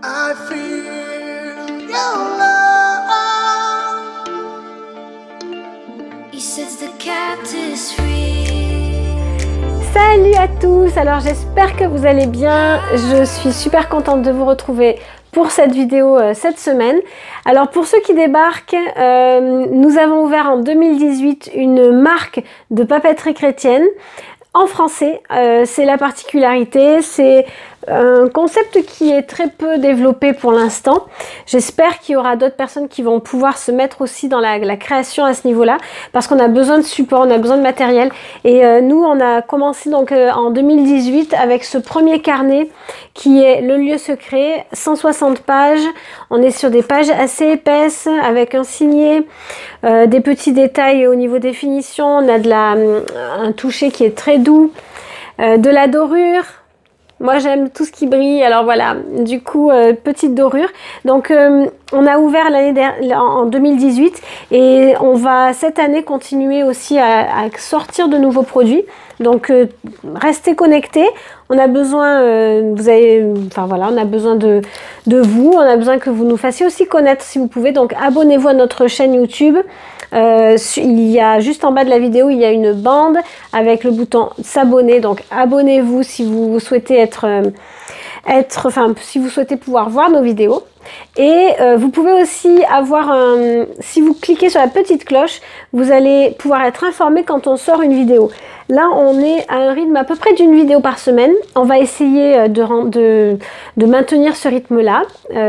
I feel your love. He sets the captives free. Salut à tous, alors j'espère que vous allez bien. Je suis super contente de vous retrouver pour cette vidéo cette semaine. Alors pour ceux qui débarquent, nous avons ouvert en 2018 une marque de papeterie chrétienne en français. C'est la particularité, c'est un concept qui est très peu développé pour l'instant. J'espère qu'il y aura d'autres personnes qui vont pouvoir se mettre aussi dans la création à ce niveau-là, parce qu'on a besoin de support, on a besoin de matériel. Et nous, on a commencé donc en 2018 avec ce premier carnet qui est le lieu secret, 160 pages. On est sur des pages assez épaisses avec un signet, des petits détails au niveau des finitions. On a un toucher qui est très doux, de la dorure. Moi j'aime tout ce qui brille, alors voilà, du coup petite dorure. Donc on a ouvert en 2018 et on va cette année continuer aussi à sortir de nouveaux produits. Donc restez connectés. On a besoin, on a besoin de vous. On a besoin que vous nous fassiez aussi connaître si vous pouvez. Donc abonnez-vous à notre chaîne YouTube. Il y a juste en bas de la vidéo, il y a une bande avec le bouton s'abonner. Donc abonnez-vous si vous souhaitez si vous souhaitez pouvoir voir nos vidéos. Et vous pouvez aussi avoir si vous cliquez sur la petite cloche, vous allez pouvoir être informé quand on sort une vidéo. Là, on est à un rythme à peu près d'une vidéo par semaine. On va essayer de maintenir ce rythme-là.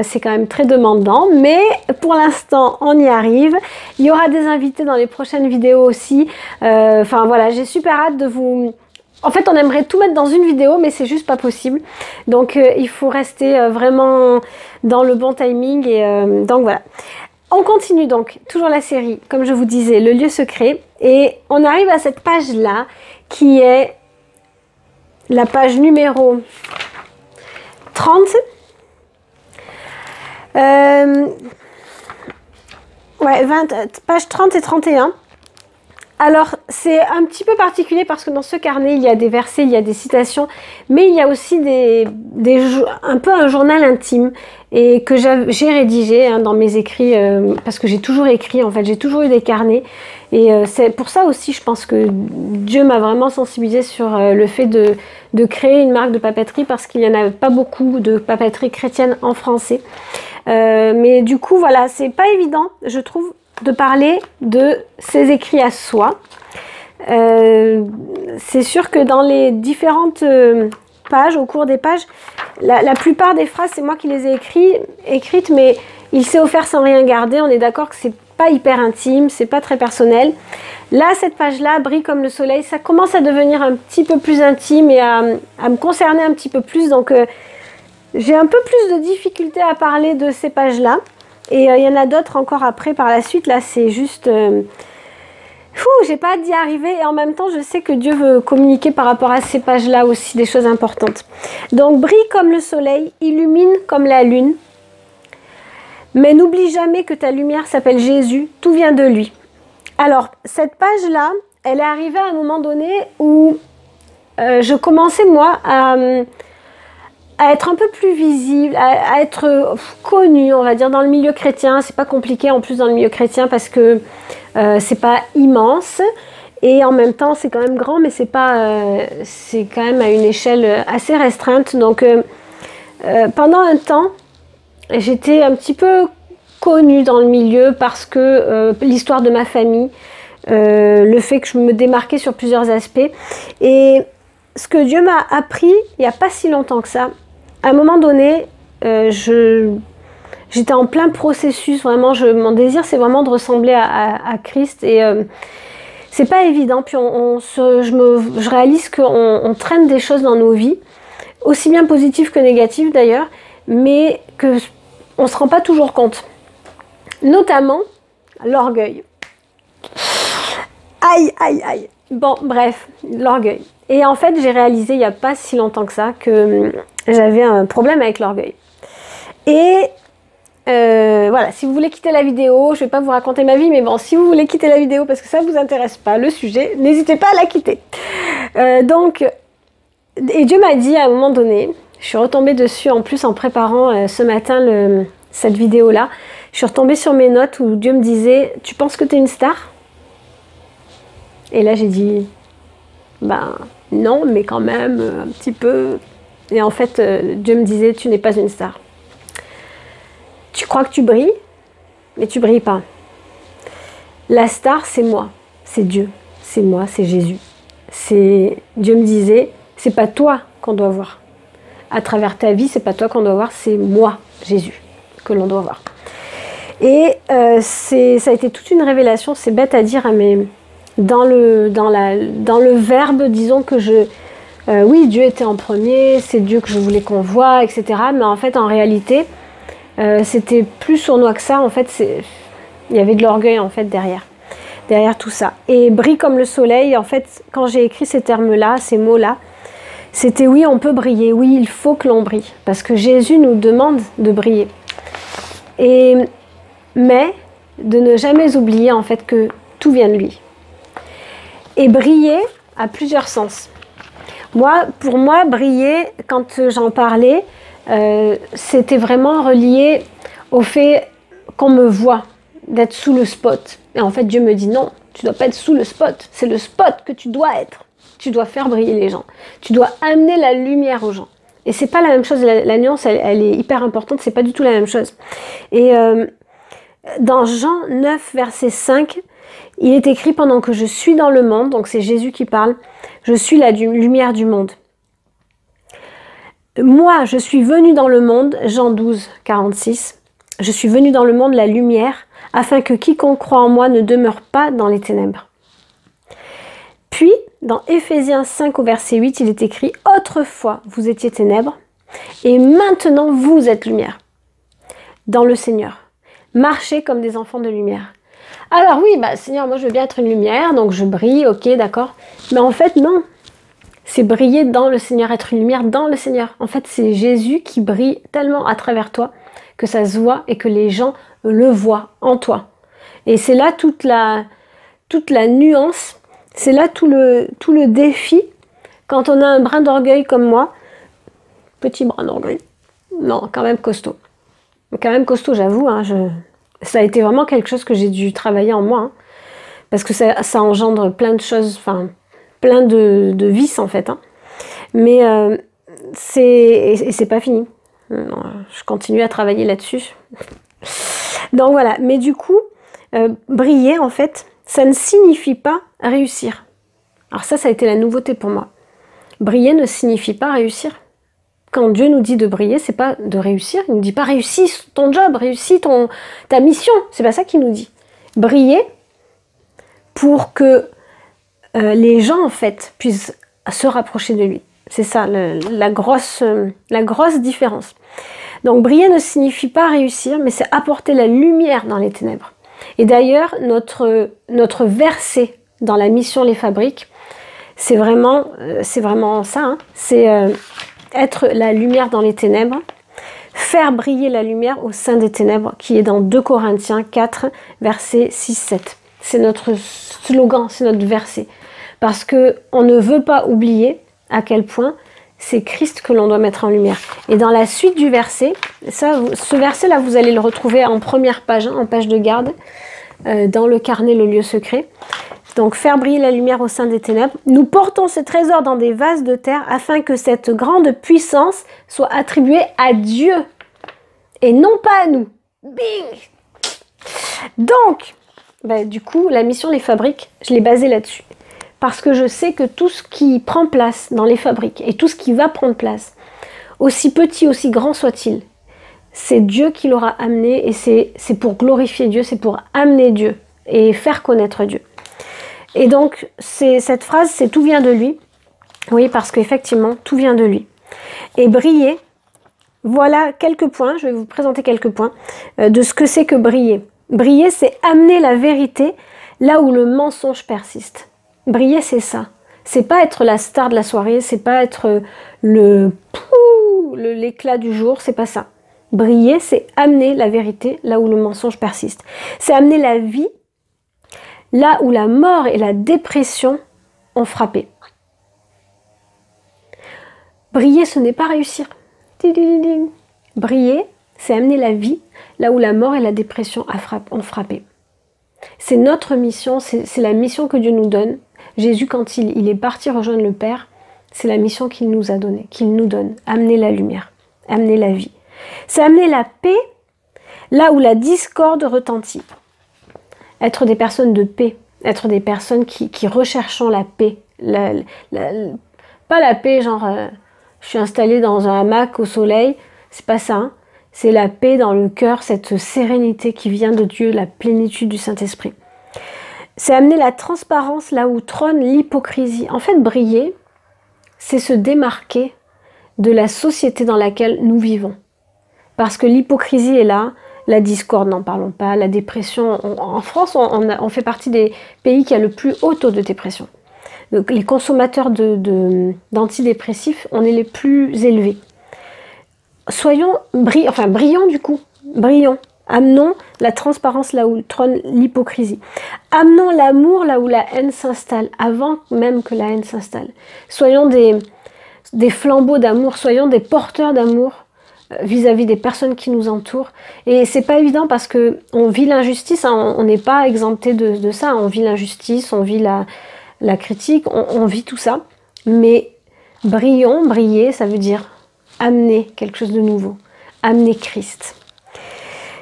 C'est quand même très demandant, mais pour l'instant, on y arrive. Il y aura des invités dans les prochaines vidéos aussi. Voilà, j'ai super hâte de vous... En fait, on aimerait tout mettre dans une vidéo, mais c'est juste pas possible. Donc, il faut rester vraiment dans le bon timing. Et donc, voilà. On continue donc, toujours la série, comme je vous disais, le lieu secret. Et on arrive à cette page-là, qui est la page numéro 30. Page 30 et 31. Alors, c'est un petit peu particulier parce que dans ce carnet, il y a des versets, il y a des citations, mais il y a aussi un peu un journal intime et que j'ai rédigé dans mes écrits, parce que j'ai toujours écrit, en fait, j'ai toujours eu des carnets. Et c'est pour ça aussi, je pense que Dieu m'a vraiment sensibilisée sur le fait de créer une marque de papeterie, parce qu'il n'y en avait pas beaucoup de papeterie chrétienne en français. Mais du coup, voilà, c'est pas évident, je trouve, de parler de ses écrits à soi. C'est sûr que dans les différentes pages, au cours des pages, la plupart des phrases, c'est moi qui les ai écrites, mais il s'est offert sans rien garder. On est d'accord que c'est pas hyper intime, c'est pas très personnel. Là, cette page-là brille comme le soleil. Ça commence à devenir un petit peu plus intime et à me concerner un petit peu plus. Donc, j'ai un peu plus de difficulté à parler de ces pages-là. Et il y en a d'autres encore après par la suite. Là, c'est juste... j'ai pas hâte d'y arriver. Et en même temps, je sais que Dieu veut communiquer par rapport à ces pages-là aussi des choses importantes. Donc, brille comme le soleil, illumine comme la lune. Mais n'oublie jamais que ta lumière s'appelle Jésus. Tout vient de lui. Alors, cette page-là, elle est arrivée à un moment donné où je commençais, moi, à être un peu plus visible, à être connue, on va dire, dans le milieu chrétien. C'est pas compliqué en plus dans le milieu chrétien parce que c'est pas immense et en même temps c'est quand même grand, mais c'est quand même à une échelle assez restreinte. Donc pendant un temps, j'étais un petit peu connue dans le milieu parce que l'histoire de ma famille, le fait que je me démarquais sur plusieurs aspects. Et ce que Dieu m'a appris il n'y a pas si longtemps que ça, à un moment donné, j'étais en plein processus, vraiment, mon désir c'est vraiment de ressembler à Christ et c'est pas évident. Puis je réalise qu'on traîne des choses dans nos vies, aussi bien positives que négatives d'ailleurs, mais qu'on ne se rend pas toujours compte. Notamment l'orgueil. Aïe, aïe, aïe. Bon, bref, l'orgueil. Et en fait, j'ai réalisé il n'y a pas si longtemps que ça que j'avais un problème avec l'orgueil. Et voilà, si vous voulez quitter la vidéo, je ne vais pas vous raconter ma vie, mais bon, si vous voulez quitter la vidéo parce que ça ne vous intéresse pas, le sujet, n'hésitez pas à la quitter. Et Dieu m'a dit à un moment donné, Je suis retombée dessus en plus en préparant ce matin cette vidéo-là. Je suis retombée sur mes notes où Dieu me disait « Tu penses que tu es une star ?» Et là j'ai dit « Ben non, mais quand même, un petit peu. » Et en fait, Dieu me disait « Tu n'es pas une star. Tu crois que tu brilles, mais tu brilles pas. La star, c'est moi, c'est Dieu, c'est moi, c'est Jésus. Dieu me disait « C'est pas toi qu'on doit voir. À travers ta vie, c'est pas toi qu'on doit voir, c'est moi, Jésus, que l'on doit voir. » Et ça a été toute une révélation, c'est bête à dire, mais dans le verbe, disons que oui, Dieu était en premier, c'est Dieu que je voulais qu'on voie, etc. Mais en fait, en réalité, c'était plus sournois que ça. En fait, il y avait de l'orgueil en fait derrière tout ça. Et brille comme le soleil, en fait, quand j'ai écrit ces termes-là, ces mots-là, c'était oui, on peut briller, oui, il faut que l'on brille, parce que Jésus nous demande de briller. Mais de ne jamais oublier en fait que tout vient de lui. Et briller a plusieurs sens. Pour moi, briller, quand j'en parlais, c'était vraiment relié au fait qu'on me voit, d'être sous le spot. Et en fait, Dieu me dit non, tu ne dois pas être sous le spot, c'est le spot que tu dois être. Tu dois faire briller les gens. Tu dois amener la lumière aux gens. Et c'est pas la même chose, la nuance, elle est hyper importante, c'est pas du tout la même chose. Et dans Jean 9, verset 5, il est écrit « Pendant que je suis dans le monde », donc c'est Jésus qui parle, « Je suis la lumière du monde. Moi, je suis venu dans le monde », Jean 12, 46, « Je suis venu dans le monde la lumière, afin que quiconque croit en moi ne demeure pas dans les ténèbres. » Puis, dans Éphésiens 5 au verset 8, il est écrit « Autrefois, vous étiez ténèbres, et maintenant vous êtes lumière dans le Seigneur. Marchez comme des enfants de lumière. » Alors oui, Seigneur, moi je veux bien être une lumière, donc je brille, ok, d'accord. Mais en fait, non. C'est briller dans le Seigneur, être une lumière dans le Seigneur. En fait, c'est Jésus qui brille tellement à travers toi que ça se voit et que les gens le voient en toi. Et c'est là toute la nuance, c'est là tout le défi. Quand on a un brin d'orgueil comme moi, petit brin d'orgueil, non, quand même costaud. Quand même costaud, j'avoue, hein, ça a été vraiment quelque chose que j'ai dû travailler en moi, hein, parce que ça engendre plein de choses, enfin, plein de vices en fait. Hein. Mais c'est pas fini. Je continue à travailler là-dessus. Donc voilà, mais du coup, briller en fait, ça ne signifie pas réussir. Alors ça a été la nouveauté pour moi. Briller ne signifie pas réussir. Quand Dieu nous dit de briller, c'est pas de réussir. Il ne nous dit pas réussis ton job, réussis ta mission. C'est pas ça qu'il nous dit. Briller pour que les gens en fait puissent se rapprocher de lui. C'est ça la grosse différence. Donc briller ne signifie pas réussir, mais c'est apporter la lumière dans les ténèbres. Et d'ailleurs, notre verset dans la mission Les Fabriques, c'est vraiment ça. Hein. C'est être la lumière dans les ténèbres, faire briller la lumière au sein des ténèbres, qui est dans 2 Corinthiens 4, versets 6-7. C'est notre slogan, c'est notre verset. Parce qu'on ne veut pas oublier à quel point c'est Christ que l'on doit mettre en lumière. Et dans la suite du verset, ce verset-là, vous allez le retrouver en première page, hein, en page de garde, dans le carnet Le Lieu Secret. Donc, faire briller la lumière au sein des ténèbres. Nous portons ce trésor dans des vases de terre afin que cette grande puissance soit attribuée à Dieu et non pas à nous. Bing! Donc, du coup, la mission Les Fabriques, je l'ai basée là-dessus. Parce que je sais que tout ce qui prend place dans les fabriques et tout ce qui va prendre place, aussi petit, aussi grand soit-il, c'est Dieu qui l'aura amené et c'est pour glorifier Dieu, c'est pour amener Dieu et faire connaître Dieu. Et donc, cette phrase, c'est « tout vient de lui ». Oui, parce qu'effectivement, tout vient de lui. Et briller, voilà quelques points, je vais vous présenter quelques points de ce que c'est que briller. Briller, c'est amener la vérité là où le mensonge persiste. Briller, c'est ça. C'est pas être la star de la soirée, c'est pas être l'éclat du jour, c'est pas ça. Briller, c'est amener la vérité là où le mensonge persiste. C'est amener la vie là où la mort et la dépression ont frappé. Briller, ce n'est pas réussir. Briller, c'est amener la vie là où la mort et la dépression ont frappé. C'est notre mission, c'est la mission que Dieu nous donne. Jésus, quand il est parti rejoindre le Père, c'est la mission qu'il nous a donnée, qu'il nous donne. Amener la lumière, amener la vie. C'est amener la paix là où la discorde retentit. Être des personnes de paix, être des personnes qui recherchons la paix. Pas la paix genre je suis installée dans un hamac au soleil, c'est pas ça. Hein. C'est la paix dans le cœur, cette sérénité qui vient de Dieu, la plénitude du Saint-Esprit. C'est amener la transparence là où trône l'hypocrisie. En fait, briller, c'est se démarquer de la société dans laquelle nous vivons. Parce que l'hypocrisie est là, la discorde, n'en parlons pas, la dépression. En France, on fait partie des pays qui a le plus haut taux de dépression. Donc, les consommateurs d'antidépressifs, on est les plus élevés. Soyons brillants du coup, brillons. Amenons la transparence là où trône l'hypocrisie. Amenons l'amour là où la haine s'installe, avant même que la haine s'installe. Soyons des flambeaux d'amour, soyons des porteurs d'amour vis-à-vis des personnes qui nous entourent. Et c'est pas évident parce que on vit l'injustice, hein, on n'est pas exempté de ça. On vit l'injustice, on vit la critique, on vit tout ça. Mais brillons, briller, ça veut dire amener quelque chose de nouveau, amener Christ.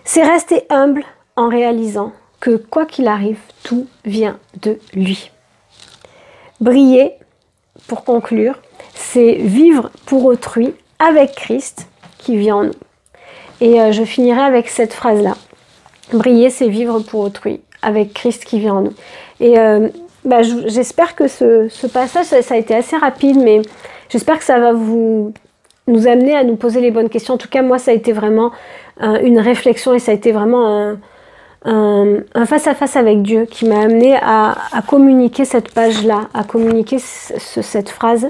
C'est rester humble en réalisant que quoi qu'il arrive, tout vient de lui. Briller, pour conclure, c'est vivre pour autrui avec Christ qui vit en nous. Et je finirai avec cette phrase-là. Briller, c'est vivre pour autrui avec Christ qui vit en nous. Et j'espère que ce passage, ça a été assez rapide, mais j'espère que ça va nous amener à nous poser les bonnes questions. En tout cas, moi, ça a été vraiment une réflexion et ça a été vraiment un face-à-face avec Dieu qui m'a amené à communiquer cette page-là, à communiquer cette phrase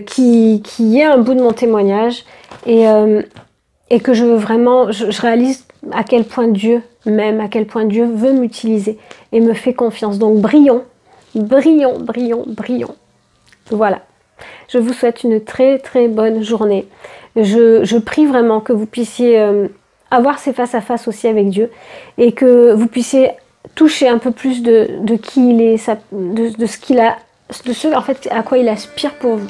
qui est un bout de mon témoignage et que je veux vraiment, je réalise à quel point Dieu m'aime, à quel point Dieu veut m'utiliser et me fait confiance. Donc brillons, brillons, brillons, brillons. Voilà. Je vous souhaite une très très bonne journée. Je prie vraiment que vous puissiez avoir ces face-à-face aussi avec Dieu et que vous puissiez toucher un peu plus de qui il est, de ce qu'il a, de ce en fait à quoi il aspire pour vous.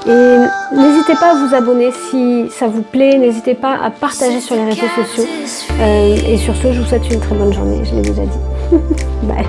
Et n'hésitez pas à vous abonner si ça vous plaît, n'hésitez pas à partager sur les réseaux sociaux. Et sur ce, je vous souhaite une très bonne journée, je l'ai déjà dit. Bye.